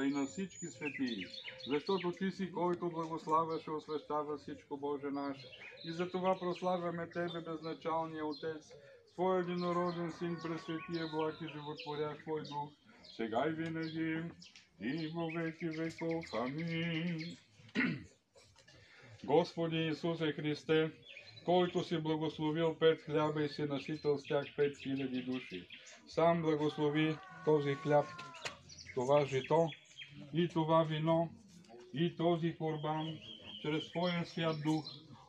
Троица и на всички светии, защото Ти си, който благославяше, освещава всичко, Боже наш. И за това прославяме Тебе, безначалния Отец, Твой единороден Син, пресветия, благ и животворящ Твой Дух, сега и винаги, и во веки веков. Амин. Господи Исусе Христе, който си благословил 5 хляба и си наситил с тях 5000 души, сам благослови този хляб, това жито и това вино и този корбан, чрез Твоя свят Дух,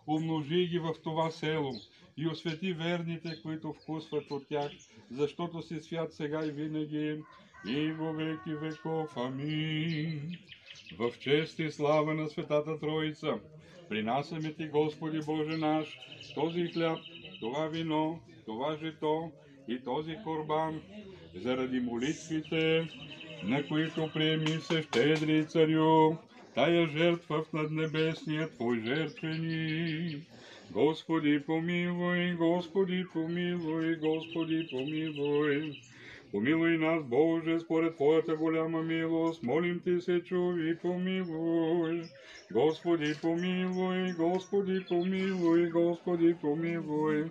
умножи ги в това село и освети верните, които вкусват от тях, защото си свят сега и винаги, и во веки веков. Амин. В чест и слава на Светата Троица принасяме Ти, Господи Боже наш, този хляб, това вино, това жито и този корбан, заради молитвите, на които приеми се, щедри Царю, тая жертва в наднебесния Твой жертвеник. Господи помилуй, Господи помилуй, Господи помилуй. Помилуй нас, Боже, според Твоята голяма милост, молим Ти се, чуй и помилуй. Господи помилуй, Господи помилуй, Господи помилуй.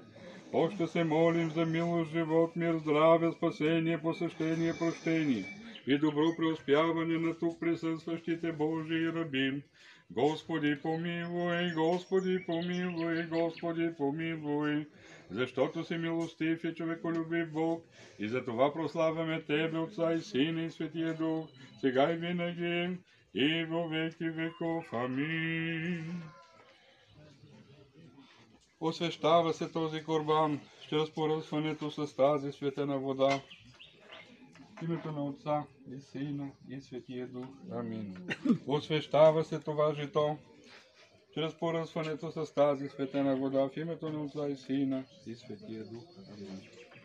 Още се молим за милост, живот, мир, здраве, спасение, посещение, прощение и добро преуспяване на тук присъстващите Божии раби. Господи помилуй, Господи помилуй, Господи помилуй, защото си милостив и човеколюбив Бог, и за това прославяме Тебе, Отца и Сина и Светия Дух, сега и винаги, и во веки веков. Амин. Освещава се този корбан чрез поръсването с тази светена вода. В името на Отца и Сина и Светия Дух. Амин. Освещава се това жито чрез поръсването с тази светена вода. В името на Отца и Сина и Светия Дух. Амин.